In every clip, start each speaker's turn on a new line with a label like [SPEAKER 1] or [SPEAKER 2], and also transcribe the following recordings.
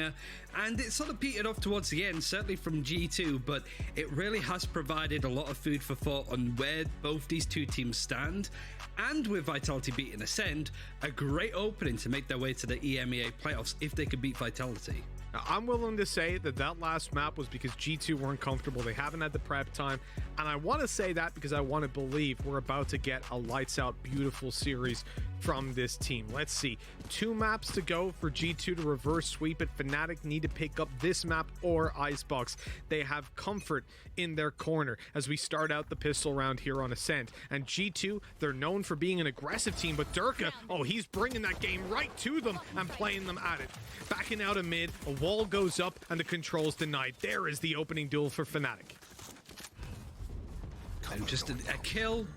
[SPEAKER 1] Stinger, and it sort of petered off towards the end, certainly from G2, but it really has provided a lot of food for thought on where both these two teams stand, and with Vitality beating Ascend, a great opening to make their way to the EMEA playoffs if they could beat Vitality.
[SPEAKER 2] Now, I'm willing to say that that last map was because G2 weren't comfortable. They haven't had the prep time. And I want to say that because I want to believe we're about to get a lights out, beautiful series from this team. Let's see. 2 maps to go for G2 to reverse sweep it. Fnatic need to pick up this map or Icebox. They have comfort in their corner as we start out the pistol round here on Ascent. And G2, they're known for being an aggressive team, but Durka, oh, he's bringing that game right to them and playing them at it. Backing out of mid, a wall goes up, and the control's denied. There is the opening duel for Fnatic.
[SPEAKER 1] And just a kill,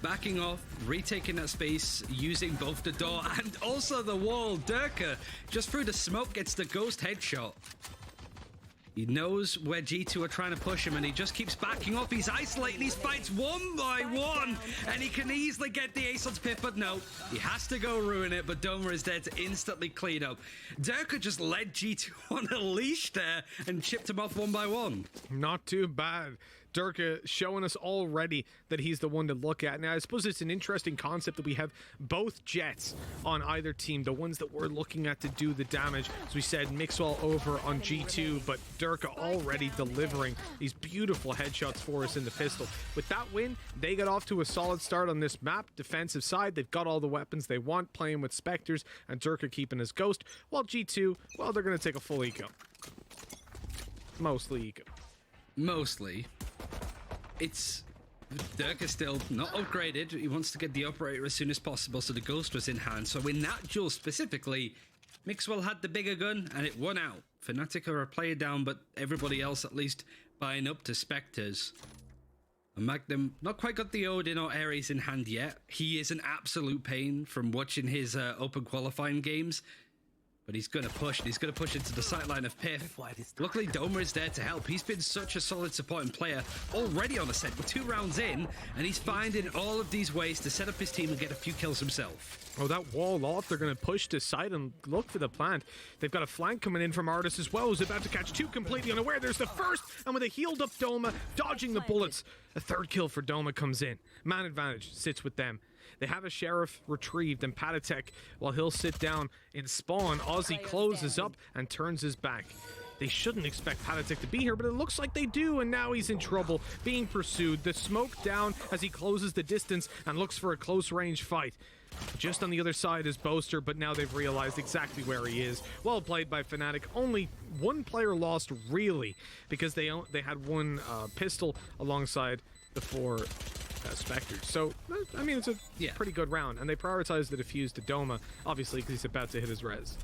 [SPEAKER 1] backing off, retaking that space, using both the door and also the wall. Durka, just through the smoke, gets the ghost headshot. He knows where G2 are trying to push him, and he just keeps backing off. He's isolating these fights one by one, and he can easily get the ace on Pip, but no, he has to go ruin it, but Doma is there to instantly clean up. Durka just led G2 on a leash there and chipped him off one by one.
[SPEAKER 2] Not too bad. Durka showing us already that he's the one to look at. Now, I suppose it's an interesting concept that we have both Jets on either team, the ones that we're looking at to do the damage. As we said, Mixwell over on G2, but Durka already delivering these beautiful headshots for us in the pistol. With that win, they get off to a solid start on this map. Defensive side, they've got all the weapons they want, playing with Spectres, and Durka keeping his Ghost, while G2, well, they're going to take a full eco. Mostly eco.
[SPEAKER 1] Mostly. It's Durka still not upgraded. He wants to get the operator as soon as possible, so the Ghost was in hand. So in that duel specifically, Mixwell had the bigger gun and it won out. Fnatic are a player down, but everybody else at least buying up to Spectres. And Magnum not quite got the Odin or Ares in hand yet. He is an absolute pain from watching his open qualifying games. But he's going to push, and he's going to push into the sightline of Piff. Luckily, Doma is there to help. He's been such a solid supporting player already on the set. We're 2 rounds in, and he's finding all of these ways to set up his team and get a few kills himself.
[SPEAKER 2] Oh, that wall off. They're going to push to side and look for the plant. They've got a flank coming in from Artis as well, who's about to catch 2 completely unaware. There's the first, and with a healed up Doma, dodging the bullets. A 3rd kill for Doma comes in. Man advantage sits with them. They have a Sheriff retrieved, and Patatek, while he'll sit down in spawn, Ozzy closes up and turns his back. They shouldn't expect Patatek to be here, but it looks like they do, and now he's in trouble, being pursued. The smoke down as he closes the distance and looks for a close-range fight. Just on the other side is Boaster, but now they've realized exactly where he is. Well played by Fnatic. Only 1 player lost, really, because they had 1 pistol alongside the 4 Spectres. So, I mean, it's a pretty good round, and they prioritize the defuse to Doma, obviously, because he's about to hit his res.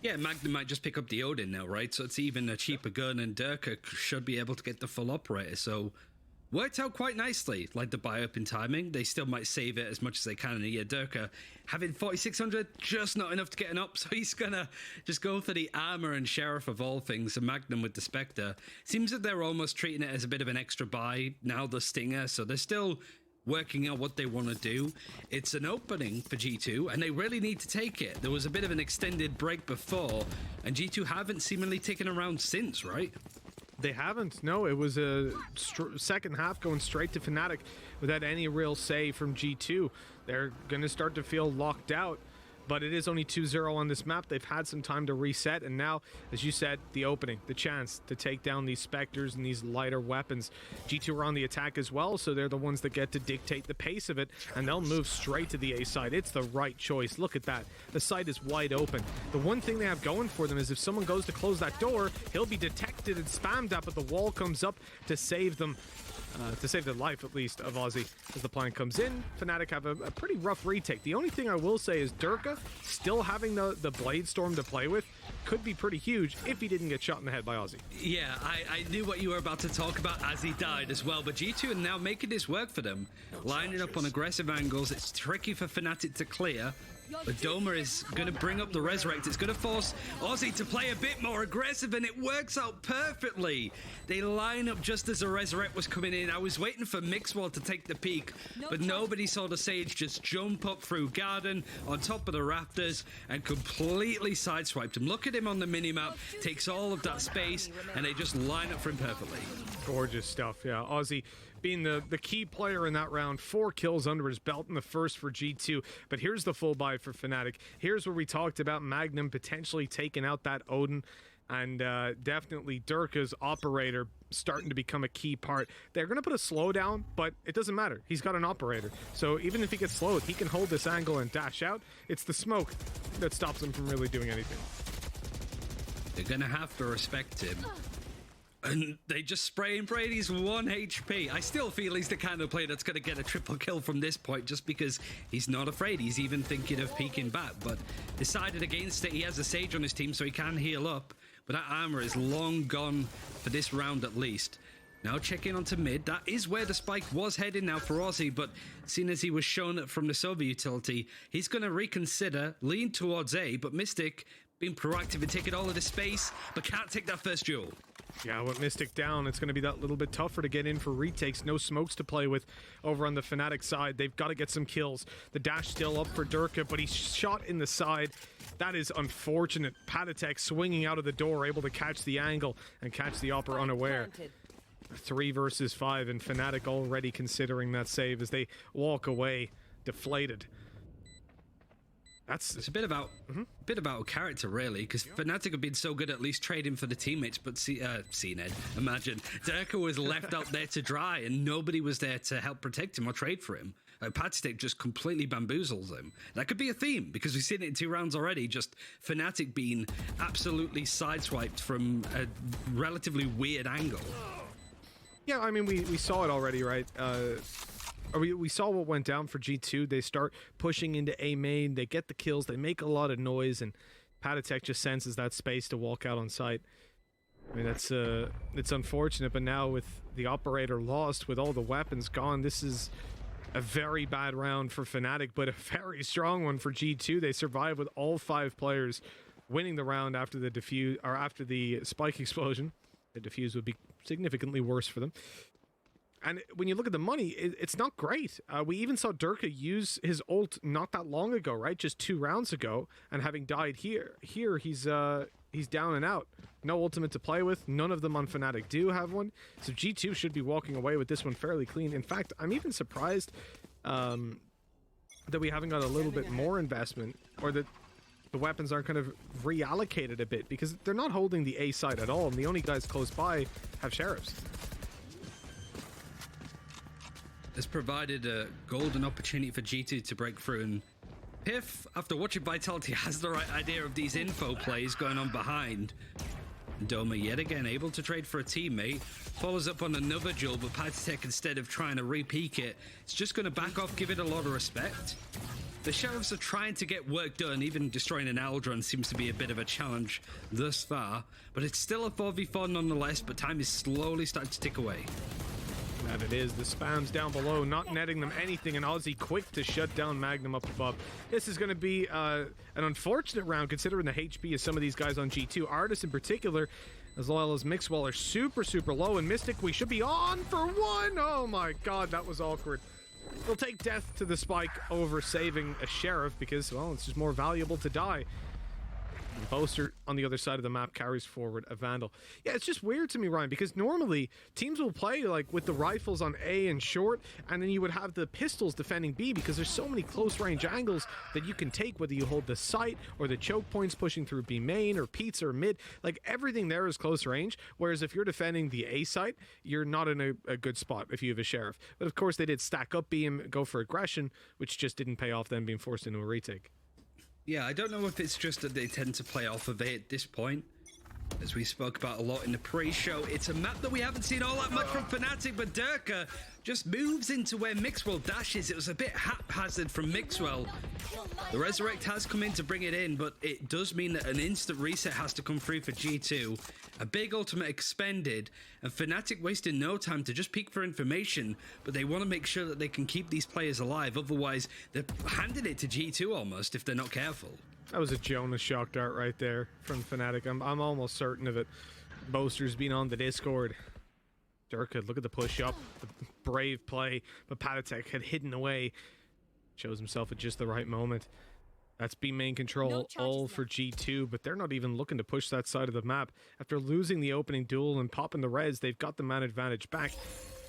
[SPEAKER 1] Yeah, Magnum might just pick up the Odin now, right? So it's even a cheaper gun, and Durka should be able to get the full operator. So worked out quite nicely, like the buy up in timing. They still might save it as much as they can in a year. Durka having 4,600, just not enough to get an up, so he's gonna just go for the armor and Sheriff of all things, and Magnum with the Spectre. Seems that they're almost treating it as a bit of an extra buy, now the Stinger, so they're still working out what they want to do. It's an opening for G2, and they really need to take it. There was a bit of an extended break before, and G2 haven't seemingly taken a round since, right?
[SPEAKER 2] They haven't. No, it was a second half going straight to Fnatic without any real say from G2. They're going to start to feel locked out. But it is only 2-0 on this map. They've had some time to reset, and now, as you said, the opening, the chance to take down these Spectres and these lighter weapons. G2 are on the attack as well, so they're the ones that get to dictate the pace of it, and they'll move straight to the A side. It's the right choice. Look at that. The site is wide open. The one thing they have going for them is if someone goes to close that door, he'll be detected and spammed up, but the wall comes up to save them. To save the life, at least, of Ozzy. As the plan comes in, Fnatic have a pretty rough retake. The only thing I will say is Durka, still having the Blade Storm to play with, could be pretty huge if he didn't get shot in the head by Ozzy.
[SPEAKER 1] Yeah, I knew what you were about to talk about as he died as well, but G2 are now making this work for them. Lining up on aggressive angles, it's tricky for Fnatic to clear. But Doma is going to bring up the Resurrect. It's going to force Aussie to play a bit more aggressive, and it works out perfectly. They line up just as the Resurrect was coming in. I was waiting for Mixwell to take the peak, but nobody saw the Sage just jump up through Garden on top of the rafters and completely sideswiped him. Look at him on the minimap, takes all of that space, and they just line up for him perfectly.
[SPEAKER 2] Gorgeous stuff, yeah. Aussie being the key player in that round, 4 kills under his belt in the first for G2. But here's the full buy for Fnatic. Here's where we talked about Magnum potentially taking out that Odin, and definitely Durka's operator starting to become a key part. They're going to put a slowdown, but it doesn't matter. He's got an operator. So even if he gets slowed, he can hold this angle and dash out. It's the smoke that stops him from really doing anything.
[SPEAKER 1] They're going to have to respect him. And they just spray and pray. He's 1 HP. I still feel he's the kind of player that's going to get a triple kill from this point just because he's not afraid. He's even thinking of peeking back, but decided against it. He has a Sage on his team, so he can heal up. But that armor is long gone for this round at least. Now checking onto mid. That is where the spike was heading now for Aussie, but seeing as he was shown from the Sova utility, he's going to reconsider, lean towards A, but Mystic being proactive and taking all of the space, but can't take that first duel.
[SPEAKER 2] Yeah, with Mystic down, it's going to be that little bit tougher to get in for retakes. No smokes to play with over on the Fnatic side. They've got to get some kills. The dash still up for Durka, but he's shot in the side. That is unfortunate. Patatek swinging out of the door, able to catch the angle and catch the Opper unaware. 3 versus 5, and Fnatic already considering that save as they walk away deflated.
[SPEAKER 1] It's a bit about character, really, because Fnatic have been so good at least trading for the teammates, but CNED, imagine. Durka was left out there to dry, and nobody was there to help protect him or trade for him. Patstick just completely bamboozles him. That could be a theme, because we've seen it in 2 rounds already, just Fnatic being absolutely sideswiped from a relatively weird angle.
[SPEAKER 2] Yeah, I mean, we saw it already, right? We saw what went down for G2. They start pushing into A main, they get the kills, they make a lot of noise, and Patatek just senses that space to walk out on site. I mean, it's unfortunate, but now with the operator lost, with all the weapons gone, this is a very bad round for Fnatic, but a very strong one for G2. They survive with all 5 players winning the round after the defuse, or after the spike explosion. The defuse would be significantly worse for them. And when you look at the money, it's not great. We even saw Durka use his ult not that long ago, right? Just 2 rounds ago, and having died here. Here, he's down and out. No ultimate to play with. None of them on Fnatic do have one. So G2 should be walking away with this one fairly clean. In fact, I'm even surprised that we haven't got a little bit more investment, or that the weapons aren't kind of reallocated a bit, because they're not holding the A side at all, and the only guys close by have Sheriffs.
[SPEAKER 1] This provided a golden opportunity for G2 to break through, and Piff, after watching Vitality, has the right idea of these info plays going on behind. Doma yet again able to trade for a teammate, follows up on another duel, but Patatek, instead of trying to re-peek it, it's just going to back off, give it a lot of respect. The Sheriffs are trying to get work done, even destroying an Aldron seems to be a bit of a challenge thus far, but it's still a 4v4 nonetheless, but time is slowly starting to tick away.
[SPEAKER 2] And it is. The spams down below, not netting them anything, and Aussie quick to shut down Magnum up above. This is going to be an unfortunate round, considering the HP of some of these guys on G2. Artis in particular, as well as Mixwell, are super, super low. And Mystic, we should be on for 1. Oh my god, that was awkward. They'll take death to the spike over saving a Sheriff because, well, it's just more valuable to die. And Boaster on the other side of the map carries forward a Vandal. Yeah, it's just weird to me, Ryan, because normally teams will play like with the rifles on A and short, and then you would have the pistols defending B, because there's so many close range angles that you can take, whether you hold the site or the choke points pushing through B main or pizza or mid. Like, everything there is close range, whereas if you're defending the A site, you're not in a good spot if you have a Sheriff. But of course they did stack up B and go for aggression, which just didn't pay off, them being forced into a retake.
[SPEAKER 1] Yeah, I don't know if it's just that they tend to play off of A at this point, As we spoke about a lot in the pre-show, it's a map that we haven't seen all that much from Fnatic, but Durka just moves into where Mixwell dashes. It was a bit haphazard from Mixwell. The Resurrect has come in to bring it in, but it does mean that an instant reset has to come through for G2. A big ultimate expended, and Fnatic wasted no time to just peek for information, but they want to make sure that they can keep these players alive, otherwise they're handing it to G2 almost if they're not careful.
[SPEAKER 2] That was a Jonas shock dart right there from Fnatic. I'm almost certain of it. Boaster's been on the Discord. Durka, look at the push up, the brave play, but Patatek had hidden away. Shows himself at just the right moment. That's B main control, all for G2, but they're not even looking to push that side of the map. After losing the opening duel and popping the res, they've got the man advantage back.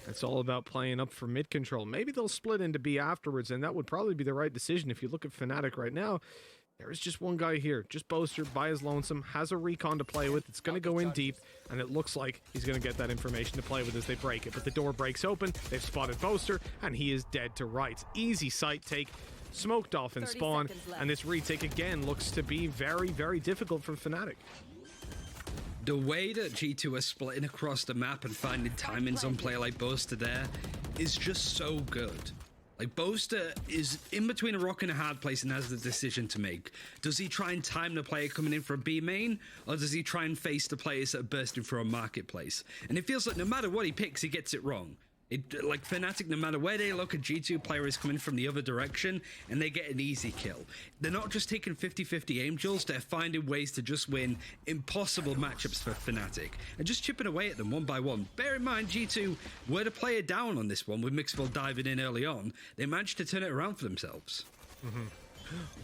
[SPEAKER 2] It's all about playing up for mid control. Maybe they'll split into B afterwards, and that would probably be the right decision. If you look at Fnatic right now, there is just one guy here, just Boaster by his lonesome, has a recon to play with. It's going to go in deep, and it looks like he's going to get that information to play with as they break it. But the door breaks open, they've spotted Boaster, and he is dead to rights. Easy sight take, smoked off in spawn, and this retake again looks to be very, very difficult for Fnatic.
[SPEAKER 1] The way that G2 are splitting across the map and finding timings on player like Boaster there is just so good. Like, Boaster is in between a rock and a hard place and has the decision to make. Does he try and time the player coming in for a B main, or does he try and face the players that are bursting through a marketplace? And it feels like no matter what he picks, he gets it wrong. Like Fnatic, no matter where they look, a G2 player is coming from the other direction and they get an easy kill. They're not just taking 50-50 aim duels, they're finding ways to just win impossible matchups for Fnatic and just chipping away at them one by one. Bear in mind, G2 were the player down on this one with Mixwell diving in early on. They managed to turn it around for themselves.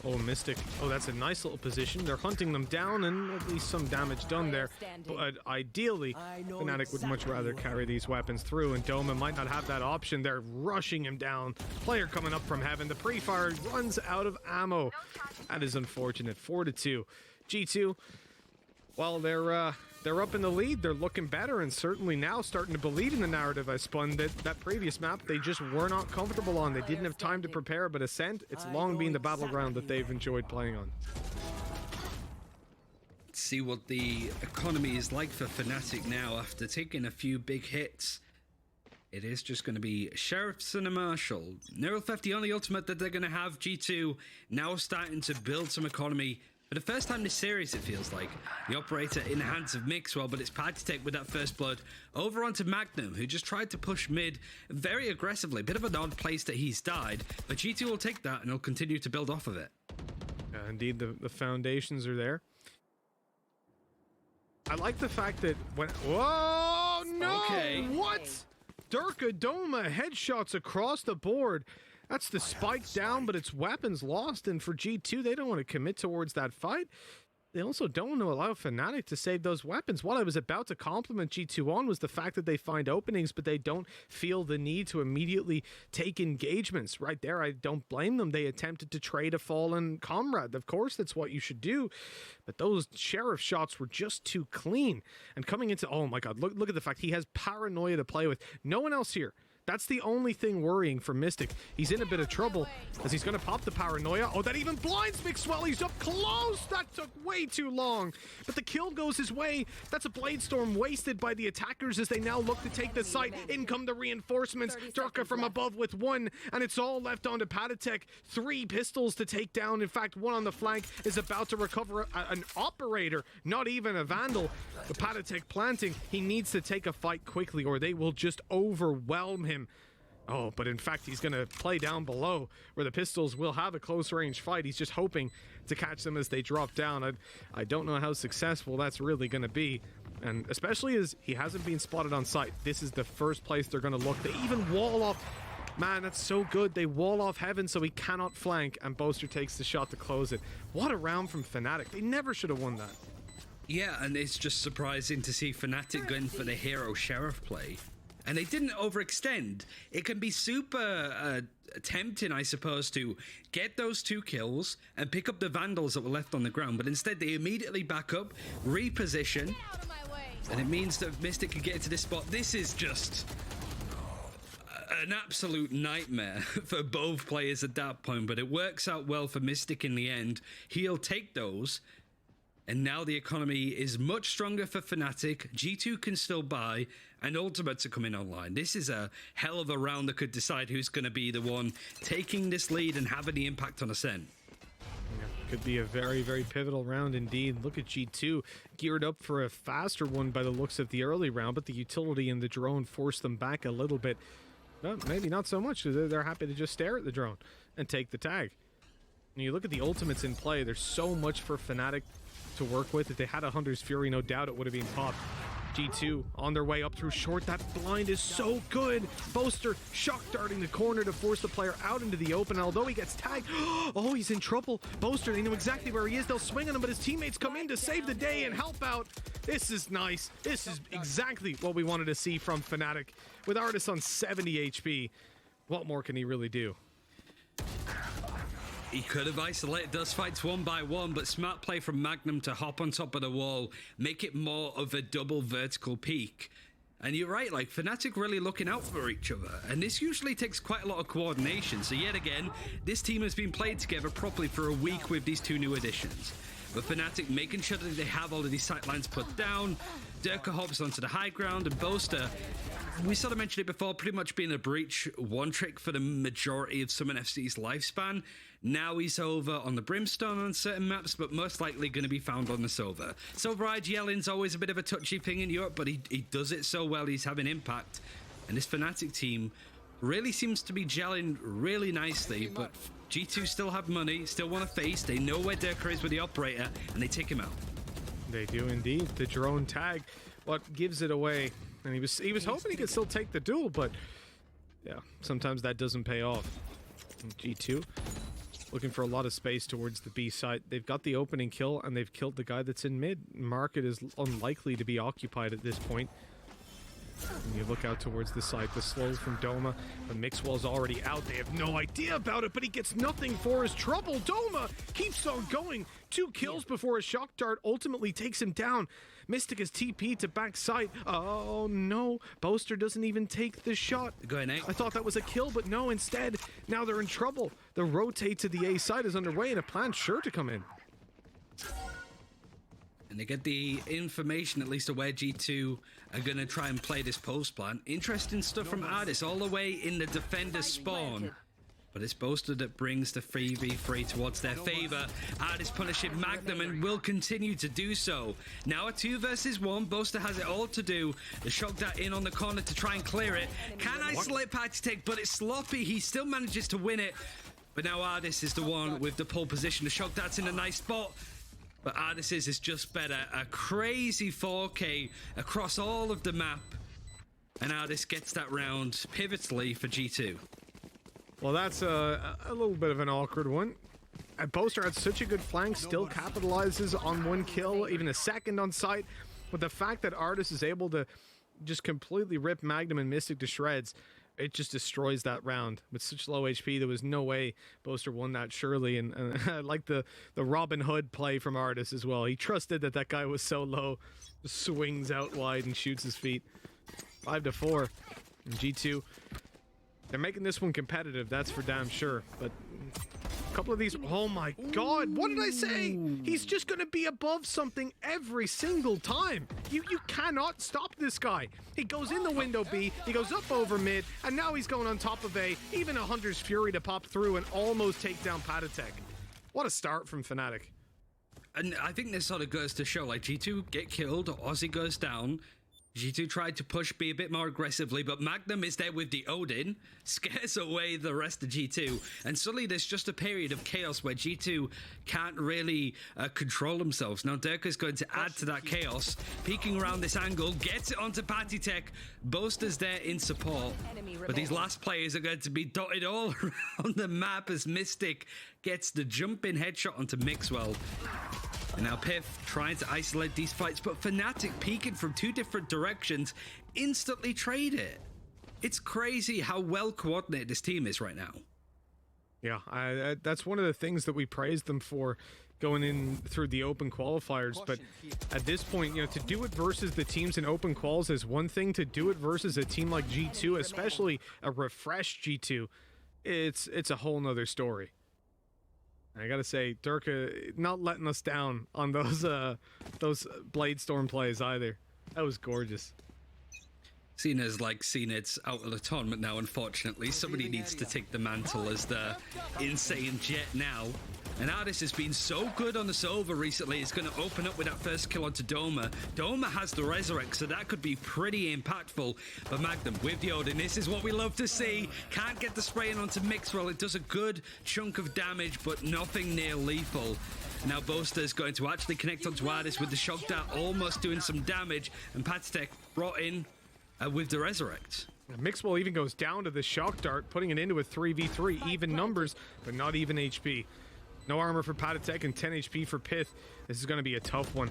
[SPEAKER 2] Oh, Mystic. Oh, that's a nice little position. They're hunting them down, and at least some damage done there. But ideally, Fnatic would much rather carry these weapons through, and Doma might not have that option. They're rushing him down. Player coming up from heaven. The pre-fire runs out of ammo. That is unfortunate. 4-2. G2, well, they're up in the lead. They're looking better, and certainly now starting to believe in the narrative I spun that previous map they just were not comfortable on. They didn't have time to prepare, but Ascent, it's long been the battleground that they've enjoyed playing on.
[SPEAKER 1] Let's see what the economy is like for Fnatic now after taking a few big hits. It is just going to be Sheriffs and a Marshal. Neural Theft, the only ultimate that they're going to have. G2 now starting to build some economy. For the first time this series, it feels like. The operator in the hands of Mixwell, but it's Patatek with that first blood over onto Magnum, who just tried to push mid very aggressively. Bit of an odd place that he's died, but G2 will take that and he'll continue to build off of it.
[SPEAKER 2] Indeed, the foundations are there. I like the fact that when... Whoa, no!
[SPEAKER 1] Okay.
[SPEAKER 2] What? Durka Doma headshots across the board. That's the spike down, but it's weapons lost, and for G2, they don't want to commit towards that fight. They also don't want to allow Fnatic to save those weapons. What I was about to compliment G2 on was the fact that they find openings, but they don't feel the need to immediately take engagements. Right there, I don't blame them. They attempted to trade a fallen comrade. Of course, that's what you should do. But those Sheriff shots were just too clean. And coming into... Oh my god, look at the fact he has paranoia to play with. No one else here. That's the only thing worrying for Mystic. He's in a bit of trouble as he's going to pop the paranoia. Oh, that even blinds Mixwell. He's up close. That took way too long. But the kill goes his way. That's a Blade Storm wasted by the attackers as they now look to take the site. In come the reinforcements. Durka from above with one, and it's all left onto Patatek. 3 pistols to take down. In fact, one on the flank is about to recover an operator, not even a Vandal. The Patatek planting. He needs to take a fight quickly or they will just overwhelm him. Oh, but in fact, he's going to play down below where the pistols will have a close range fight. He's just hoping to catch them as they drop down. I don't know how successful that's really going to be. And especially as he hasn't been spotted on site. This is the first place they're going to look. They even wall off. Man, that's so good. They wall off Heaven so he cannot flank, and Boaster takes the shot to close it. What a round from Fnatic. They never should have won that.
[SPEAKER 1] Yeah, and it's just surprising to see Fnatic going for the hero Sheriff play. And they didn't overextend. It can be super tempting, I suppose, to get those 2 kills and pick up the Vandals that were left on the ground, but instead they immediately back up, reposition, and it means that Mystic can get into this spot. This is just an absolute nightmare for both players at that point, but it works out well for Mystic in the end. He'll take those. And now the economy is much stronger for Fnatic. G2 can still buy, and Ultimates are coming online. This is a hell of a round that could decide who's going to be the one taking this lead and having the impact on Ascent.
[SPEAKER 2] Could be a very, very pivotal round indeed. Look at G2 geared up for a faster one by the looks of the early round, but the utility in the drone forced them back a little bit. Well, maybe not so much. They're happy to just stare at the drone and take the tag. When you look at the ultimates in play, there's so much for Fnatic to work with. If they had a Hunter's Fury, no doubt it would have been popped. G2 on their way up through short. That blind is so good. Boaster shock darting the corner to force the player out into the open. Although he gets tagged, oh, he's in trouble. Boaster, they know exactly where he is. They'll swing on him, but his teammates come in to save the day and help out. This is nice. This is exactly what we wanted to see from Fnatic. With Artis on 70 HP, what more can he really do?
[SPEAKER 1] He could have isolated those fights one by one, but smart play from Magnum to hop on top of the wall, make it more of a double vertical peak. And you're right, like, Fnatic really looking out for each other, and this usually takes quite a lot of coordination. So yet again, this team has been played together properly for a week with these two new additions. But Fnatic making sure that they have all of these sightlines put down. Durka hops onto the high ground, and Boaster, we sort of mentioned it before, pretty much being a breach one trick for the majority of Summon FC's lifespan. Now he's over on the Brimstone on certain maps, but most likely going to be found on the Silver. Silver-Eyed Yelling's always a bit of a touchy thing in Europe, but he does it so well, he's having impact. And this Fnatic team really seems to be gelling really nicely, but G2 still have money, still want to face, they know where Durka is with the operator, and they take him out.
[SPEAKER 2] They do indeed. The drone tag, what gives it away. And he was hoping he could still take the duel, but yeah, sometimes that doesn't pay off. And G2 looking for a lot of space towards the B site. They've got the opening kill, and they've killed the guy that's in mid. Market is unlikely to be occupied at this point. And you look out towards the site, the slows from Doma, but Mixwell's already out. They have no idea about it, but he gets nothing for his trouble. Doma keeps on going. 2 kills before a shock dart ultimately takes him down. Mystic is TP to backside. Oh no, Boaster doesn't even take the shot.
[SPEAKER 1] Go ahead, Nate.
[SPEAKER 2] I thought that was a kill, but no, instead, now they're in trouble. The rotate to the A side is underway, and a plan's sure to come in.
[SPEAKER 1] And they get the information, at least, of where G2 are going to try and play this post plan. Interesting stuff from Artis, all the way in the defender's spawn. But it's Boaster that brings the 3v3 towards their favor. Artis punishing Magnum and will continue to do so. Now a 2 versus 1. Boaster has it all to do. The shock dart in on the corner to try and clear it. Can isolate Partytech, but it's sloppy. He still manages to win it. But now Artis is the one with the pole position. The shock dart's in a nice spot. But Artis's is just better. A crazy 4K across all of the map. And Artis gets that round pivotally for G2.
[SPEAKER 2] Well, that's a little bit of an awkward one. Boaster had such a good flank, still capitalizes on 1 kill, even a second on site. But the fact that Artis is able to just completely rip Magnum and Mystic to shreds, it just destroys that round. With such low HP, there was no way Boaster won that surely. And I like the Robin Hood play from Artis as well. He trusted that guy was so low, swings out wide and shoots his feet. 5-4. And G2, they're making this one competitive, that's for damn sure. But a couple of these, oh my god, what did I say? He's just going to be above something every single time. You cannot stop this guy. He goes in the window B, he goes up over mid, and now he's going on top of A. Even a Hunter's Fury to pop through and almost take down Partytech. What a start from Fnatic.
[SPEAKER 1] And I think this sort of goes to show, like, G2 get killed, Aussie goes down. G2 tried to push B a bit more aggressively, but Magnum is there with the Odin, scares away the rest of G2, and suddenly there's just a period of chaos where G2 can't really control themselves. Now Durka's going to add to that chaos, peeking around this angle, gets it onto Partytech. Boaster's there in support, but these last players are going to be dotted all around the map as Mystic gets the jump-in headshot onto Mixwell. And now Piff trying to isolate these fights, but Fnatic peeking from 2 different directions instantly trade it. It's crazy how well coordinated this team is right now.
[SPEAKER 2] Yeah, that's one of the things that we praised them for going in through the open qualifiers. But at this point, you know, to do it versus the teams in open quals is one thing. To do it versus a team like G2, especially a refreshed G2, it's a whole nother story. I gotta say, Durka not letting us down on those Blade Storm plays either. That was gorgeous.
[SPEAKER 1] Cena's like Cena's out of the tournament now, unfortunately. Somebody needs to take the mantle as the insane jet now. And Artis has been so good on the Sova recently. It's going to open up with that first kill onto Doma. Doma has the Resurrect, so that could be pretty impactful. But Magnum with the Odin, this is what we love to see. Can't get the spray in onto Mixwell. It does a good chunk of damage, but nothing near lethal. Now Boaster's going to actually connect onto Artis with the Shock Dart, almost doing some damage. And Pattek brought in with the Resurrect.
[SPEAKER 2] Mixwell even goes down to the Shock Dart, putting it into a 3v3, even numbers, but not even HP. No armor for Pattek and 10 HP for Pith. This is going to be a tough one.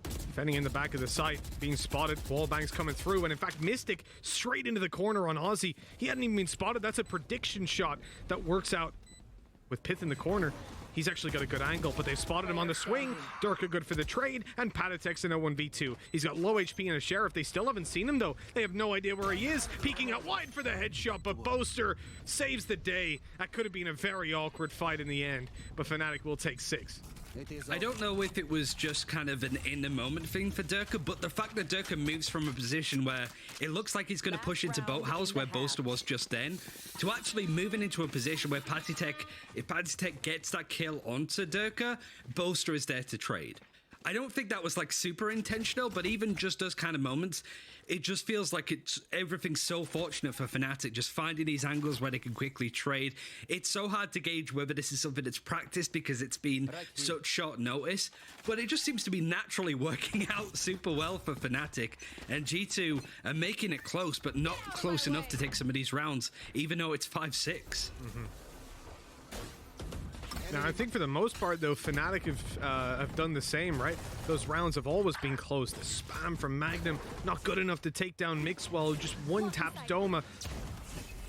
[SPEAKER 2] Defending in the back of the site, being spotted. Wallbang's coming through, and in fact, Mystic straight into the corner on Ozzy. He hadn't even been spotted. That's a prediction shot that works out with Pith in the corner. He's actually got a good angle, but they've spotted him on the swing. Durka good for the trade, and Patatek's in a 1v2. He's got low HP and a Sheriff. They still haven't seen him, though. They have no idea where he is. Peeking out wide for the headshot, but Boaster saves the day. That could have been a very awkward fight in the end, but Fnatic will take 6.
[SPEAKER 1] I don't know if it was just kind of an in-the-moment thing for Durka, but the fact that Durka moves from a position where it looks like he's going to push into Boathouse, where Boaster was just then, to actually moving into a position where if Pattek gets that kill onto Durka, Boaster is there to trade. I don't think that was like super intentional, but even just those kind of moments, it just feels like everything's so fortunate for Fnatic, just finding these angles where they can quickly trade. It's so hard to gauge whether this is something that's practiced because it's been such short notice, but it just seems to be naturally working out super well for Fnatic. And G2 are making it close, but not close enough to take some of these rounds, even though it's 5-6.
[SPEAKER 2] Now, I think for the most part, though, Fnatic have done the same, right? Those rounds have always been close. The spam from Magnum, not good enough to take down Mixwell, who just one-taps Doma.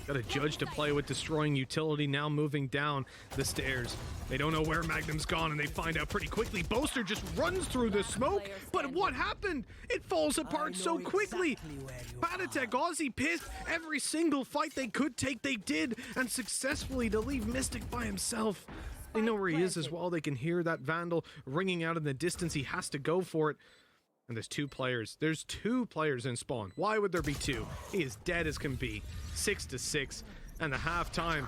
[SPEAKER 2] Got a Judge to play with, destroying utility, now moving down the stairs. They don't know where Magnum's gone, and they find out pretty quickly. Boaster just runs through the smoke, but what happened? It falls apart so quickly. Pattek, Aussie, Pith, every single fight they could take, they did, and successfully to leave Mystic by himself. They know where he is as well. They can hear that Vandal ringing out in the distance. He has to go for it. And there's 2 players. There's 2 players in spawn. Why would there be 2? He is dead as can be. 6-6. And the halftime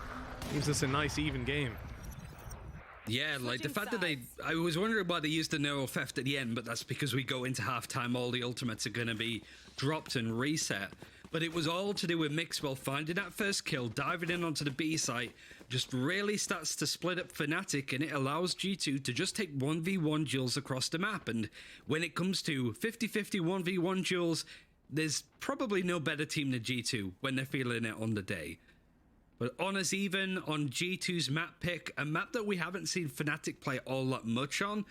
[SPEAKER 2] gives us a nice even game.
[SPEAKER 1] Yeah, like the fact that I was wondering why they used the Neuro Theft at the end, but that's because we go into halftime, all the ultimates are going to be dropped and reset. But it was all to do with Mixwell finding that first kill, diving in onto the B site, just really starts to split up Fnatic, and it allows G2 to just take 1v1 duels across the map. And when it comes to 50-50 1v1 duels, there's probably no better team than G2 when they're feeling it on the day. But honors even on G2's map pick, a map that we haven't seen Fnatic play all that much on.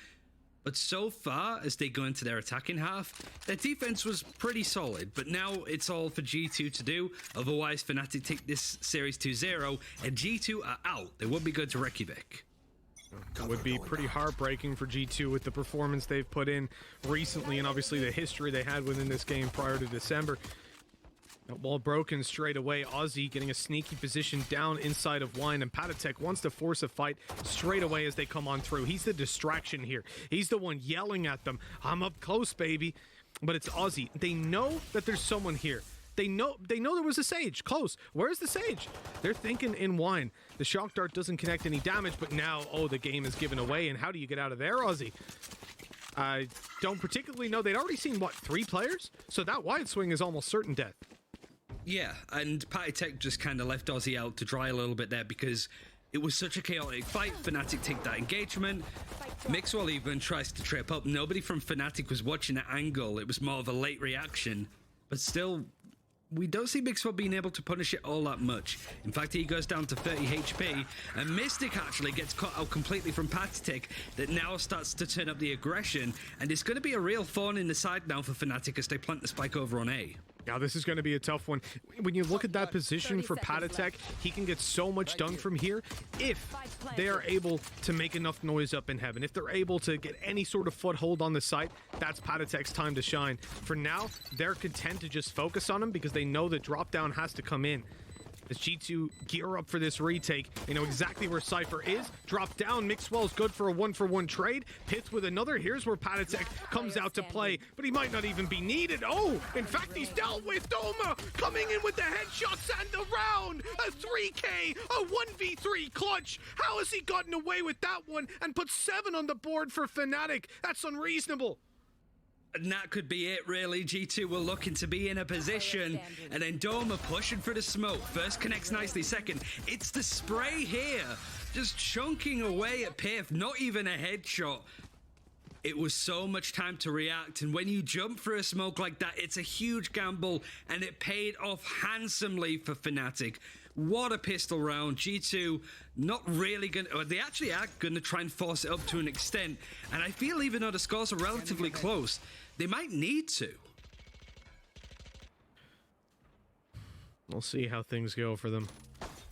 [SPEAKER 1] But so far, as they go into their attacking half, their defense was pretty solid. But now it's all for G2 to do. Otherwise, Fnatic take this series 2-0, and G2 are out. They won't be good to Reykjavik.
[SPEAKER 2] It would be pretty heartbreaking for G2 with the performance they've put in recently, and obviously the history they had within this game prior to December. That wall broken straight away. Ozzy getting a sneaky position down inside of Wine, and Pattek wants to force a fight straight away as they come on through. He's the distraction here. He's the one yelling at them. I'm up close, baby. But it's Ozzy. They know that there's someone here. They know there was a Sage close. Where's the Sage? They're thinking in Wine. The Shock Dart doesn't connect any damage, but now, oh, the game is given away. And how do you get out of there, Ozzy? I don't particularly know. They'd already seen, what, 3 players? So that wide swing is almost certain death.
[SPEAKER 1] Yeah, and Pattek just kind of left Ozzy out to dry a little bit there because it was such a chaotic fight. Fnatic take that engagement. Mixwell even tries to trip up. Nobody from Fnatic was watching that angle. It was more of a late reaction. But still, we don't see Mixwell being able to punish it all that much. In fact, he goes down to 30 HP, and Mystic actually gets cut out completely from Pattek. That now starts to turn up the aggression, and it's going to be a real thorn in the side now for Fnatic as they plant the spike over on A.
[SPEAKER 2] Now, this is going to be a tough one. When you look at that position for Pattek, he can get so much done from here if they are able to make enough noise up in heaven. If they're able to get any sort of foothold on the site, that's Pattek's time to shine. For now, they're content to just focus on him because they know the drop down has to come in. As G2 gear up for this retake, they know exactly where Cypher is. Drop down, Mixwell's good for a 1-for-1 trade. Pith with another. Here's where Fnatic comes out to play, but he might not even be needed. Oh, in fact, he's dealt with. Doma coming in with the headshots and the round. A 3K, a 1v3 clutch. How has he gotten away with that one and put 7 on the board for Fnatic? That's unreasonable.
[SPEAKER 1] And that could be it, really. G2 were looking to be in a position, and then Doma pushing for the smoke. First connects nicely, second. It's the spray here, just chunking away at Piff, not even a headshot. It was so much time to react, and when you jump through a smoke like that, it's a huge gamble, and it paid off handsomely for Fnatic. What a pistol round. G2 not really gonna, or they actually are gonna try and force it up to an extent, and I feel even though the scores are relatively close, they might need to.
[SPEAKER 2] We'll see how things go for them.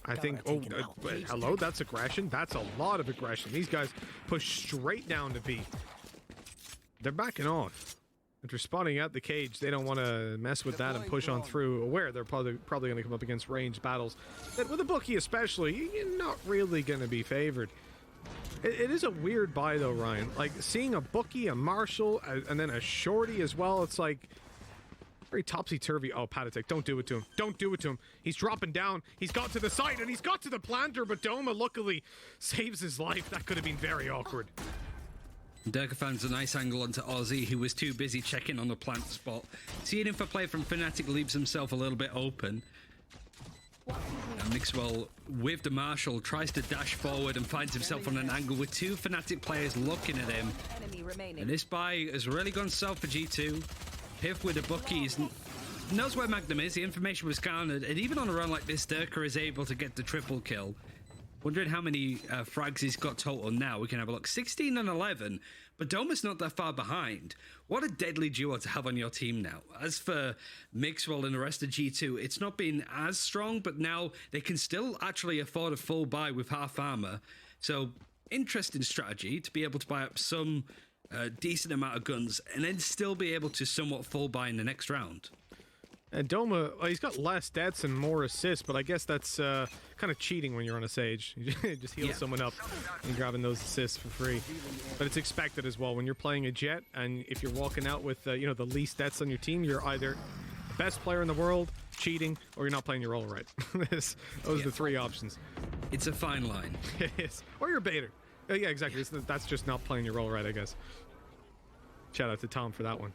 [SPEAKER 2] I think, hello, that's aggression. That's a lot of aggression. These guys push straight down to B. They're backing off. If they're spotting out the cage, they don't want to mess with that and push on through, aware they're probably going to come up against ranged battles. That with a bookie especially, you're not really going to be favored. It is a weird buy though, Ryan. Like seeing a bookie, a Marshall, and then a shorty as well. It's like very topsy-turvy. Oh, Fnatic, don't do it to him. Don't do it to him. He's dropping down. He's got to the side and he's got to the planter, but Doma luckily saves his life. That could have been very awkward.
[SPEAKER 1] Durka finds a nice angle onto Ozzy, who was too busy checking on the plant spot. Seeing him for play from Fnatic leaves himself a little bit open. And Mixwell, with the Marshall, tries to dash forward and finds himself on an angle with 2 Fnatic players looking at him. And this buy has really gone south for G2. Piff with the bookies knows where Magnum is. The information was garnered. And even on a run like this, Durka is able to get the triple kill. Wondering how many frags he's got total now. We can have a look. 16 and 11, but Doma's not that far behind. What a deadly duo to have on your team now. As for Mixwell and the rest of G2, it's not been as strong, but now they can still actually afford a full buy with half armor. So, interesting strategy to be able to buy up some decent amount of guns and then still be able to somewhat full buy in the next round.
[SPEAKER 2] And Doma, he's got less deaths and more assists, but I guess that's kind of cheating when you're on a Sage. You just heal someone up and grabbing those assists for free. But it's expected as well. When you're playing a Jet and if you're walking out with the least deaths on your team, you're either the best player in the world, cheating, or you're not playing your role right. Those are the 3 options.
[SPEAKER 1] It's a fine line.
[SPEAKER 2] It is. Or you're a baiter. Yeah, exactly. That's just not playing your role right, I guess. Shout out to Tom for that one.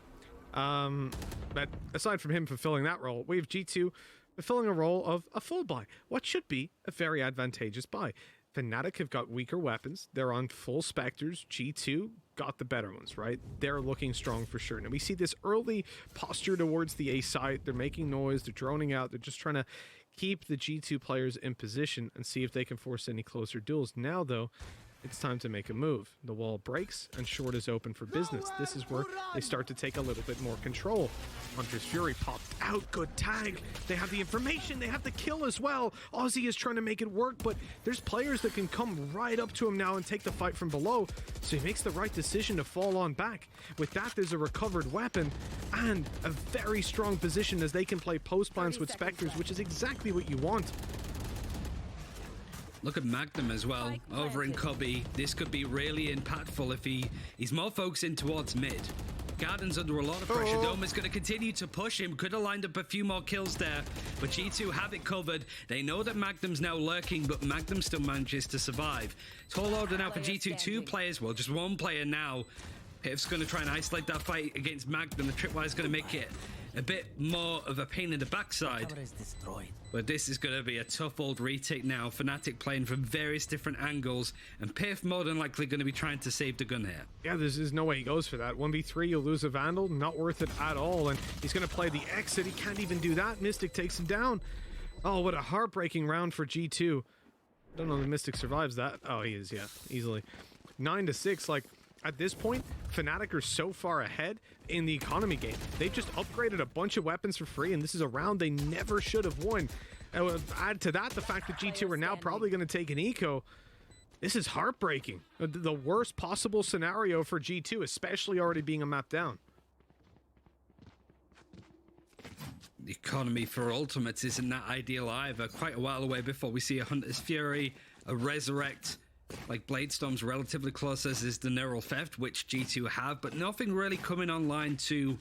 [SPEAKER 2] But aside from him fulfilling that role, we have G2 fulfilling a role of a full buy. What should be a very advantageous buy. Fnatic have got weaker weapons. They're on full Spectres. G2 got the better ones, right? They're looking strong for sure. Now we see this early posture towards the A side. They're making noise. They're droning out. They're just trying to keep the G2 players in position and see if they can force any closer duels. Now, though, it's time to make a move. The wall breaks and short is open for business. This is where they start to take a little bit more control. Hunter's Fury popped out. Good tag. They have the information. They have the kill as well. Ozzy is trying to make it work, but there's players that can come right up to him now and take the fight from below. So he makes the right decision to fall on back. With that, there's a recovered weapon and a very strong position as they can play post plants with Spectres, which is exactly what you want.
[SPEAKER 1] Look at Magnum as well, over in Cubby. This could be really impactful if he's more focused in towards mid. Garden's under a lot of pressure. Doma's going to continue to push him. Could have lined up a few more kills there, but G2 have it covered. They know that Magnum's now lurking, but Magnum still manages to survive. Tall order now for G2. 2 players, well, just 1 player now. Piff's going to try and isolate that fight against Magnum. The tripwire's going to make it a bit more of a pain in the backside. But this is going to be a tough old retake now. Fnatic playing from various different angles, and Piff more than likely going to be trying to save the gun here.
[SPEAKER 2] Yeah, there's no way he goes for that. 1v3, you'll lose a Vandal. Not worth it at all. And he's going to play the exit. He can't even do that. Mystic takes him down. Oh, what a heartbreaking round for G2. I don't know if Mystic survives that. Oh, he is, yeah, easily. 9-6, like... At this point, Fnatic are so far ahead in the economy game. They've just upgraded a bunch of weapons for free, and this is a round they never should have won. Add to that the fact that G2 are now probably going to take an eco. This is heartbreaking. The worst possible scenario for G2, especially already being a map down.
[SPEAKER 1] The economy for ultimates isn't that ideal either. Quite a while away before we see a Hunter's Fury, a Resurrect. Like Bladestorm's relatively close, as is the Neural Theft, which G2 have, but nothing really coming online to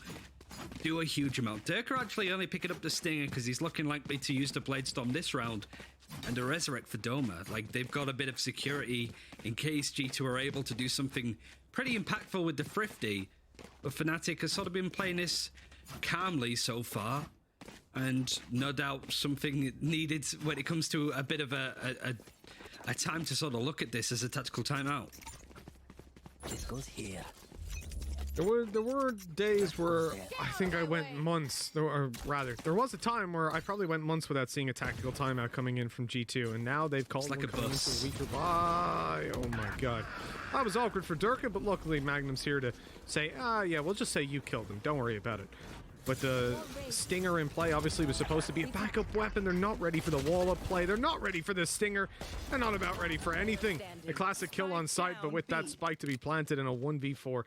[SPEAKER 1] do a huge amount. Dirk are actually only picking up the Stinger because he's looking likely to use the Bladestorm this round, and a Resurrect for Doma. Like, they've got a bit of security in case G2 are able to do something pretty impactful with the Thrifty. But Fnatic has sort of been playing this calmly so far, and no doubt something needed when it comes to a bit of a time to sort of look at this as a tactical timeout.
[SPEAKER 3] This goes here.
[SPEAKER 2] There were days where I think I went months, or rather, there was a time where I probably went months without seeing a tactical timeout coming in from G2, and now they've called
[SPEAKER 1] like
[SPEAKER 2] one
[SPEAKER 1] a
[SPEAKER 2] coming
[SPEAKER 1] bus.
[SPEAKER 2] into a weaker bye. Oh my god. That was awkward for Durka, but luckily Magnum's here to say, yeah, we'll just say you killed him. Don't worry about it. But the Stinger in play obviously was supposed to be a backup weapon. They're not ready for the wall-up play. They're not ready for the Stinger. They're not about ready for anything. A classic kill on sight, but with that spike to be planted in a 1v4.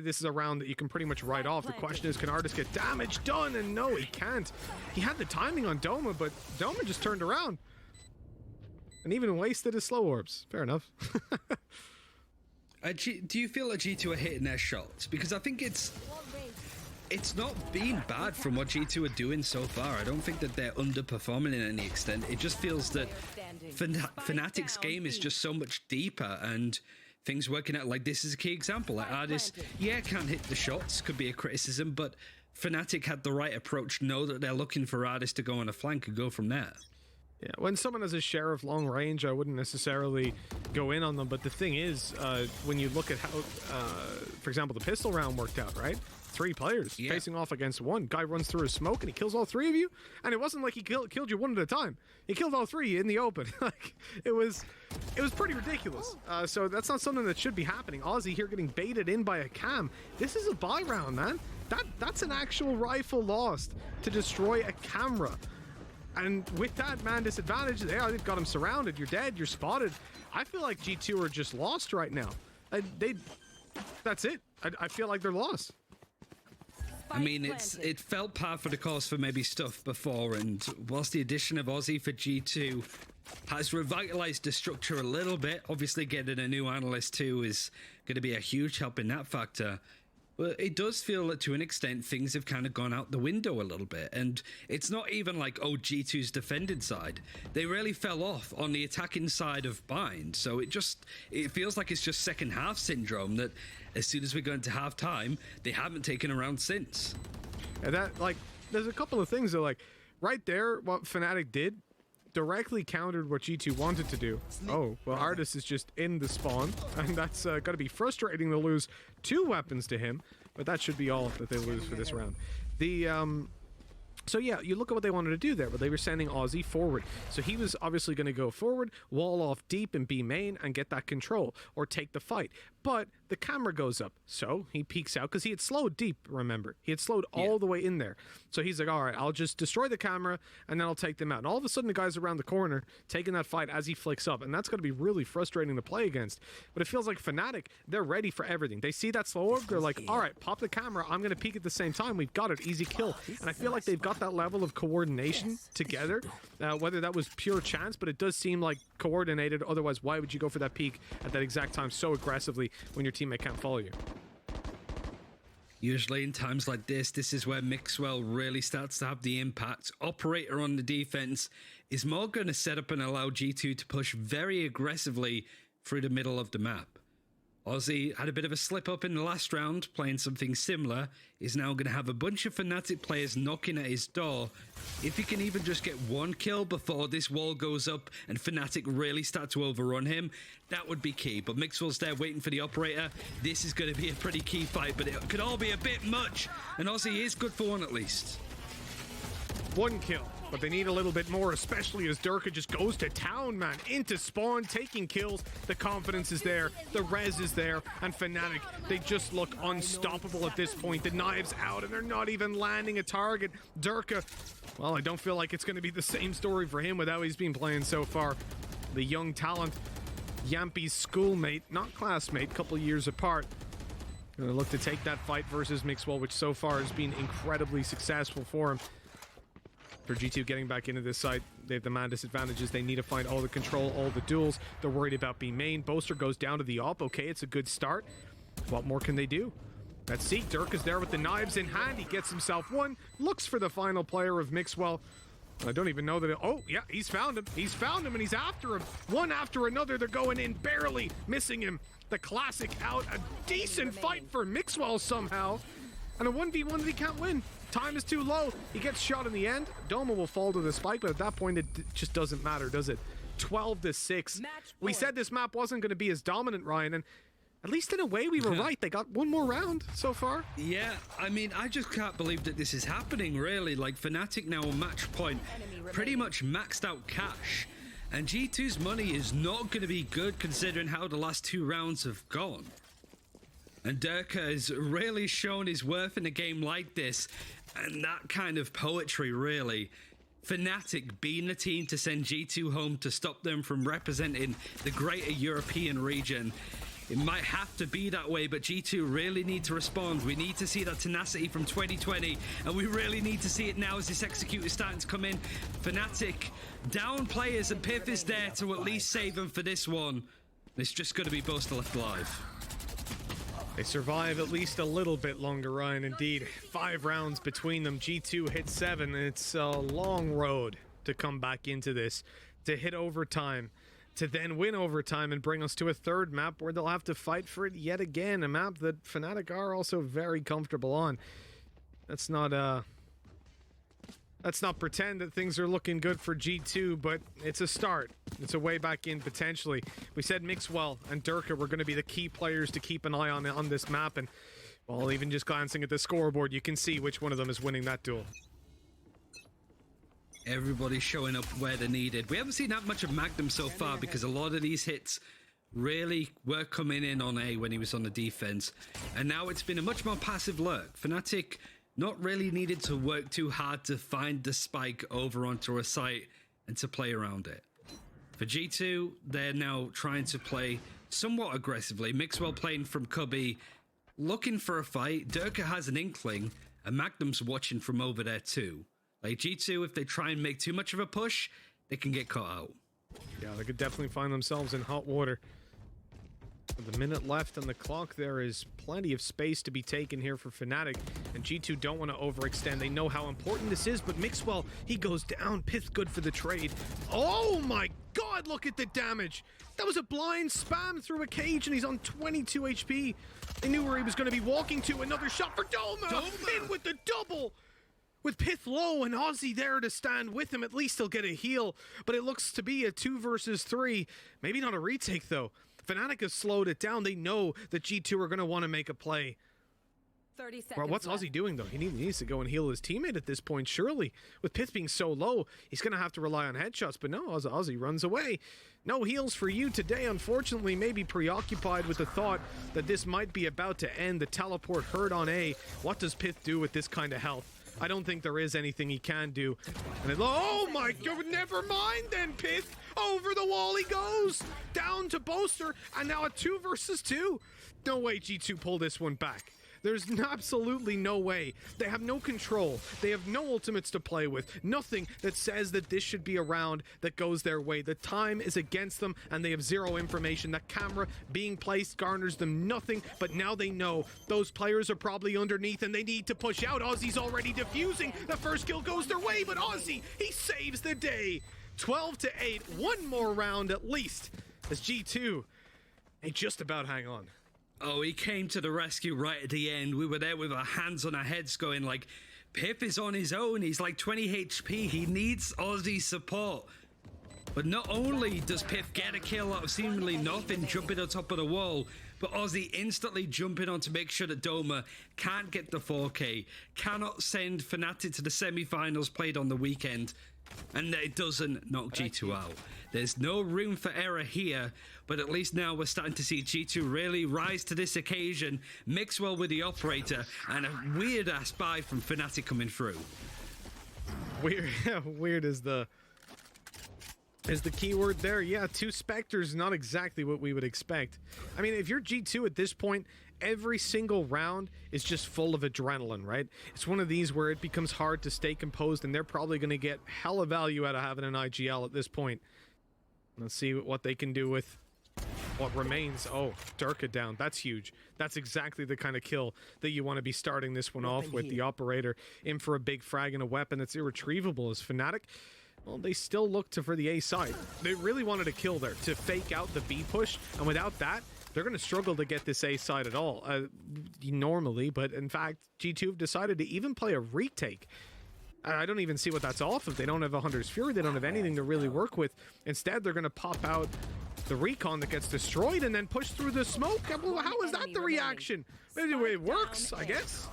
[SPEAKER 2] This is a round that you can pretty much write off. The question is, can Artis get damage done? And no, he can't. He had the timing on Doma, but Doma just turned around. And even wasted his slow orbs. Fair enough.
[SPEAKER 1] Do you feel like G2 are hitting their shots? Because I think it's not been bad from what G2 are doing so far. I don't think that they're underperforming in any extent. It just feels that Fnatic's game is just so much deeper, and things working out. Like, this is a key example. Like, Ardis, can't hit the shots, could be a criticism, but Fnatic had the right approach, know that they're looking for Ardis to go on a flank and go from there.
[SPEAKER 2] Yeah, when someone has a share of long range, I wouldn't necessarily go in on them. But the thing is, when you look at how, for example, the pistol round worked out, right? 3 players facing off against one. Guy runs through a smoke and he kills all 3 of you. And it wasn't like he killed you one at a time. He killed all 3 in the open. Like, it was pretty ridiculous. So that's not something that should be happening. Aussie here getting baited in by a cam. This is a buy round, man. That's an actual rifle lost to destroy a camera. And with that man disadvantage, they've got him surrounded. You're dead. You're spotted. I feel like G2 are just lost right now. That's it. I feel like they're lost.
[SPEAKER 1] I mean, it felt par for the course for maybe Stuff before, and whilst the addition of Aussie for G2 has revitalized the structure a little bit, obviously getting a new analyst too is going to be a huge help in that factor. But it does feel that to an extent things have kind of gone out the window a little bit, and it's not even like, oh, G2's defended side. They really fell off on the attacking side of Bind, so it feels like it's just second half syndrome, that as soon as we go into half time, they haven't taken a round since.
[SPEAKER 2] And there's a couple of things that, like, right there, what Fnatic did directly countered what G2 wanted to do. Oh, well, Artis is just in the spawn, and that's got to be frustrating to lose 2 weapons to him, but that should be all that they lose for this round. So yeah, you look at what they wanted to do there, but they were sending Aussie forward. So he was obviously going to go forward, wall off deep and B main and get that control, or take the fight. But the camera goes up, so he peeks out, because he had slowed deep, remember. He had slowed all the way in there. So he's like, all right, I'll just destroy the camera, and then I'll take them out. And all of a sudden, the guy's around the corner, taking that fight as he flicks up, and that's going to be really frustrating to play against. But it feels like Fnatic, they're ready for everything. They see that slow orb, they're like, all right, pop the camera, I'm going to peek at the same time, we've got it, easy kill. And I feel like they've got that level of coordination together, whether that was pure chance, but it does seem like coordinated. Otherwise, why would you go for that peek at that exact time so aggressively when your teammate can't follow you?
[SPEAKER 1] Usually in times like this is where Mixwell really starts to have the impact. Operator on the defense is more going to set up and allow G2 to push very aggressively through the middle of the map. Aussie had a bit of a slip up in the last round, playing something similar. Is now going to have a bunch of Fnatic players knocking at his door. If he can even just get 1 kill before this wall goes up and Fnatic really start to overrun him, that would be key. But Mixwell's there waiting for the operator. This is going to be a pretty key fight, but it could all be a bit much. And Aussie is good for 1 at least.
[SPEAKER 2] 1 kill, but they need a little bit more, especially as Durka just goes to town, man, into spawn, taking kills. The confidence is there, the res is there, and Fnatic, they just look unstoppable at this point. The knives out, and they're not even landing a target. Durka, well, I don't feel like it's going to be the same story for him with how he's been playing so far. The young talent, Yampy's schoolmate, not classmate, couple years apart. Gonna look to take that fight versus Mixwell, which so far has been incredibly successful for him. For G2 getting back into this site, they have the man disadvantages. They need to find all the control, all the duels. They're worried about being main. Boaster goes down to the op. Okay, it's a good start. What more can they do? Let's see. Dirk is there with the knives in hand. He gets himself one. Looks for the final player of Mixwell. I don't even know that oh, yeah, he's found him. He's found him and he's after him. One after another, they're going in, barely missing him. The classic out. A decent fight for Mixwell somehow. And a 1v1 that he can't win. Time is too low. He gets shot in the end. Doma will fall to the spike, but at that point, it just doesn't matter, does it? 12-6. We said this map wasn't going to be as dominant, Ryan, and at least in a way, we were right. They got one more round so far.
[SPEAKER 1] Yeah, I mean, I just can't believe that this is happening, really. Like, Fnatic now on match point, pretty much maxed out cash. And G2's money is not going to be good considering how the last 2 rounds have gone. And Durka has really shown his worth in a game like this. And that kind of poetry, really. Fnatic being the team to send G2 home to stop them from representing the greater European region. It might have to be that way, but G2 really need to respond. We need to see that tenacity from 2020, and we really need to see it now as this execute is starting to come in. Fnatic down players, and Piff is there to at least save them for this one. It's just going to be Boaster left alive.
[SPEAKER 2] They survive at least a little bit longer, Ryan, indeed. 5 rounds between them. G2 hit 7. It's a long road to come back into this, to hit overtime, to then win overtime and bring us to a third map where they'll have to fight for it yet again. A map that Fnatic are also very comfortable on. Let's not pretend that things are looking good for G2, but it's a start. It's a way back in potentially. We said Mixwell and Durka were going to be the key players to keep an eye on this map, and well, even just glancing at the scoreboard, you can see which one of them is winning that duel.
[SPEAKER 1] Everybody's showing up where they're needed. We haven't seen that much of Magnum so far because a lot of these hits really were coming in on A when he was on the defense. And now it's been a much more passive lurk. Fnatic not really needed to work too hard to find the spike over onto a site and to play around it. For G2, they're now trying to play somewhat aggressively. Mixwell playing from Cubby, looking for a fight. Durka has an inkling, and Magnum's watching from over there too. Like G2, if they try and make too much of a push, they can get caught out.
[SPEAKER 2] Yeah, they could definitely find themselves in hot water. With a minute left on the clock, there is plenty of space to be taken here for Fnatic, and G2 don't want to overextend. They know how important this is, but Mixwell, he goes down. Pith good for the trade. Oh my god, look at the damage. That was a blind spam through a cage, and he's on 22 HP. They knew where he was going to be walking to. Another shot for Doma. In with the double. With Pith low and Ozzy there to stand with him, at least he'll get a heal. But it looks to be a 2 versus 3. Maybe not a retake, though. Fnatic has slowed it down. They know that G2 are going to want to make a play.
[SPEAKER 4] 30 seconds
[SPEAKER 2] well, what's
[SPEAKER 4] left.
[SPEAKER 2] Ozzy doing, though? He needs to go and heal his teammate at this point, surely. With Pith being so low, he's going to have to rely on headshots. But no, Ozzy runs away. No heals for you today, unfortunately. Maybe preoccupied with the thought that this might be about to end. The teleport heard on A. What does Pith do with this kind of health? I don't think there is anything he can do. And oh my god, never mind then, Pith. Over the wall he goes. Down to Boaster, and now a 2 versus 2. No way G2 pull this one back. There's absolutely no way. They have no control. They have no ultimates to play with. Nothing that says that this should be a round that goes their way. The time is against them, and they have zero information. That camera being placed garners them nothing, but now they know those players are probably underneath, and they need to push out. Ozzy's already defusing. The first kill goes their way, but Ozzy, he saves the day. 12-8. One more round at least, as G2, they just about hang on.
[SPEAKER 1] Oh, he came to the rescue right at the end. We were there with our hands on our heads going like, Pip is on his own. He's like 20 HP. He needs Ozzy's support. But not only does Piff get a kill out of seemingly nothing, jumping on top of the wall, but Ozzy instantly jumping on to make sure that Doma can't get the 4K, cannot send Fnatic to the semi-finals played on the weekend, and it doesn't knock G2 out. There's no room for error here, but at least now we're starting to see G2 really rise to this occasion. Mixwell with the operator, and a weird-ass buy from Fnatic coming through.
[SPEAKER 2] Weird is the keyword there. Yeah, 2 Spectres, not exactly what we would expect. I mean, if you're G2 at this point, every single round is just full of adrenaline, right? It's one of these where it becomes hard to stay composed, and they're probably going to get hella value out of having an IGL at this point. Let's see what they can do with what remains. Oh, Durka down. That's huge. That's exactly the kind of kill that you want to be starting this one off with. The operator in for a big frag and a weapon that's irretrievable as Fnatic. Well, they still look for the A side. They really wanted a kill there to fake out the B push, and without that, they're going to struggle to get this A side at all, normally, but in fact, G2 have decided to even play a retake. I don't even see what that's off of. They don't have a Hunter's Fury, they don't have anything to really work with. Instead, they're going to pop out the recon that gets destroyed and then push through the smoke. How is that the reaction? It works, I guess.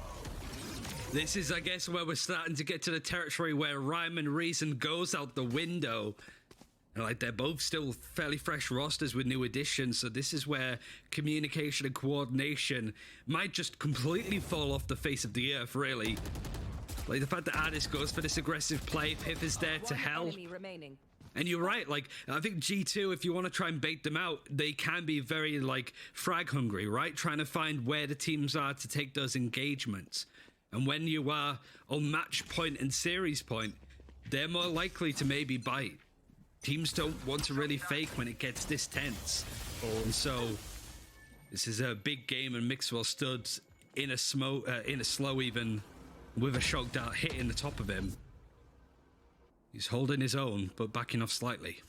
[SPEAKER 1] This is, I guess, where we're starting to get to the territory where rhyme and reason goes out the window. And like, they're both still fairly fresh rosters with new additions, so this is where communication and coordination might just completely fall off the face of the earth, really. Like, the fact that Ardis goes for this aggressive play, Pip is there to help. And you're right, like, I think G2, if you want to try and bait them out, they can be very, like, frag hungry, right? Trying to find where the teams are to take those engagements. And when you are on match point and series point, they're more likely to maybe bite. Teams don't want to really fake when it gets this tense. And so, this is a big game, and Mixwell stood in a slow even, with a shock dart hitting the top of him. He's holding his own, but backing off slightly.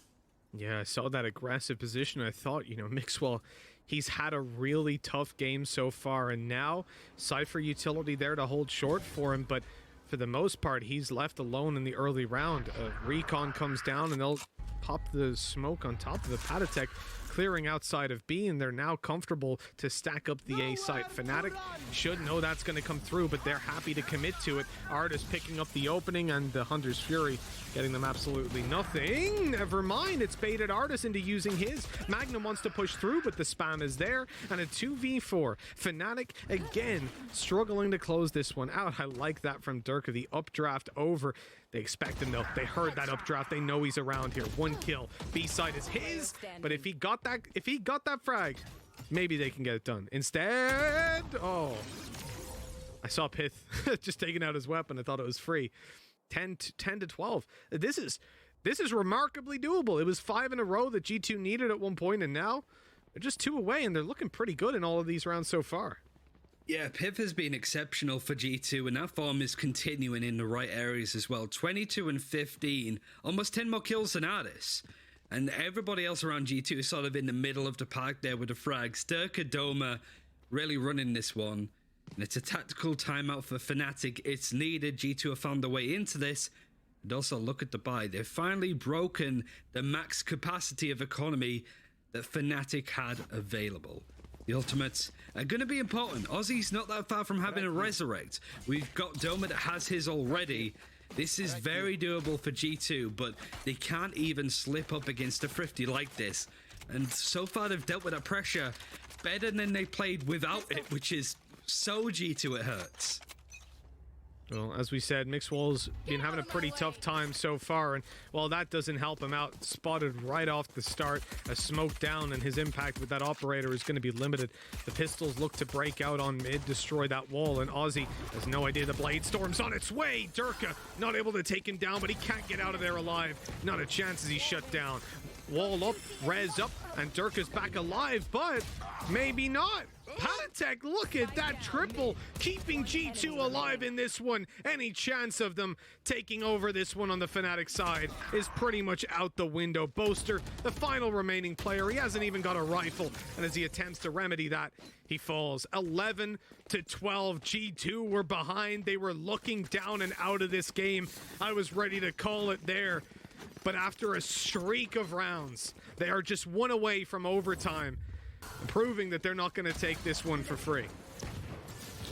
[SPEAKER 2] Yeah, I saw that aggressive position. I thought, you know, Mixwell, he's had a really tough game so far, and now Cypher utility there to hold short for him, but for the most part, he's left alone in the early round. Recon comes down, and they'll pop the smoke on top of the Patatek, clearing outside of B, and they're now comfortable to stack up the A site. Fnatic should know that's going to come through, but they're happy to commit to it. Ardis picking up the opening, and the Hunter's Fury getting them absolutely nothing. Never mind, it's baited Ardis into using his. Magnum wants to push through, but the spam is there, and a 2v4. Fnatic, again, struggling to close this one out. I like that from Durka, the updraft over. They expect him, though. They heard that updraft. They know he's around here. One kill. B side is his, but if he got that frag, maybe they can get it done. Instead, oh, I saw Pith just taking out his weapon. I thought it was free. 10 to 12. This is remarkably doable. It was 5 in a row that G2 needed at one point, and now they're just 2 away, and they're looking pretty good in all of these rounds so far.
[SPEAKER 1] Yeah, Pip has been exceptional for G2, and that form is continuing in the right areas as well. 22 and 15, almost 10 more kills than Ardis. And everybody else around G2 is sort of in the middle of the park there with the frags. Durka Doma really running this one. And it's a tactical timeout for Fnatic. It's needed. G2 have found their way into this. And also look at the buy. They've finally broken the max capacity of economy that Fnatic had available. The ultimates are going to be important. Aussie's not that far from having a resurrect. We've got Doma that has his already. This is very doable for G2, but they can't even slip up against a Thrifty like this. And so far they've dealt with that pressure better than they played without it, which is so G2 it hurts.
[SPEAKER 2] Well, as we said, Mixwell's been having a pretty tough time so far, and while that doesn't help him out, spotted right off the start, a smoke down, and his impact with that operator is going to be limited. The pistols look to break out on mid, destroy that wall, and Aussie has no idea the Blade Storm's on its way. Durka not able to take him down, but he can't get out of there alive. Not a chance as he's shut down. Wall up, res up, and Durka's back alive, but maybe not. Patatek, look at that triple, keeping G2 alive in this one. Any chance of them taking over this one on the Fnatic side is pretty much out the window. Boaster, the final remaining player, he hasn't even got a rifle, and as he attempts to remedy that, he falls. 11 to 12, G2 were behind. They were looking down and out of this game. I was ready to call it there. But after a streak of rounds, they are just 1 away from overtime, proving that they're not going to take this one for free.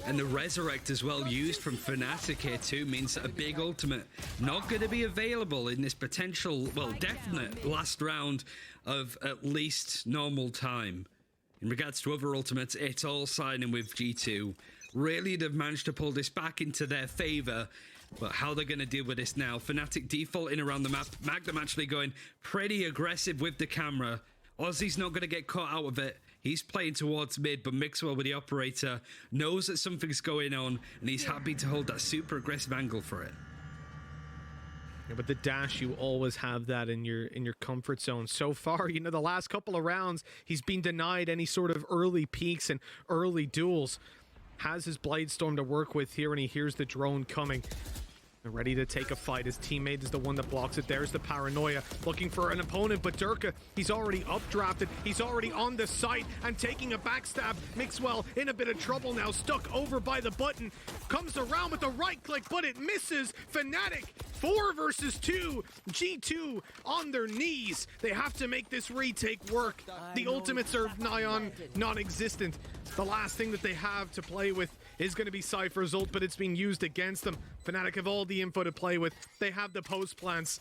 [SPEAKER 1] And the Resurrect as well used from Fnatic here too means that a big ultimate not going to be available in this potential, well, definite last round of at least normal time. In regards to other ultimates, it's all signing with G2. Really, they've managed to pull this back into their favor. But how they're going to deal with this now? Fnatic defaulting around the map. Magnum actually going pretty aggressive with the camera. Aussie's not going to get caught out of it. He's playing towards mid, but Mixwell with the operator knows that something's going on, and he's happy to hold that super aggressive angle for it.
[SPEAKER 2] Yeah, but the dash, you always have that in your comfort zone. So far, you know, the last couple of rounds, he's been denied any sort of early peaks and early duels. Has his Bladestorm to work with here, and he hears the drone coming. Ready to take a fight. His teammate is the one that blocks it. There's the paranoia, looking for an opponent, but Durka, he's already updrafted. He's already on the site and taking a backstab. Mixwell in a bit of trouble now, stuck over by the button. Comes around with the right click, but it misses. Fnatic, 4 versus 2. G2 on their knees. They have to make this retake work. The ultimates are nigh on non-existent. The last thing that they have to play with is going to be Cypher's ult, but it's being used against them. Fnatic have all the info to play with. They have the post plants.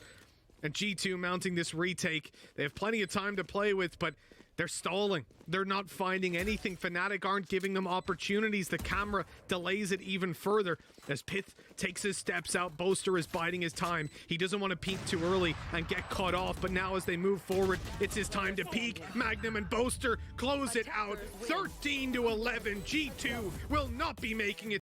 [SPEAKER 2] And G2 mounting this retake. They have plenty of time to play with, but they're stalling. They're not finding anything. Fnatic aren't giving them opportunities. The camera delays it even further. As Pith takes his steps out, Boaster is biding his time. He doesn't want to peek too early and get caught off, but now as they move forward, it's his time to peek. Magnum and Boaster close it out. 13-11. G2 will not be making it.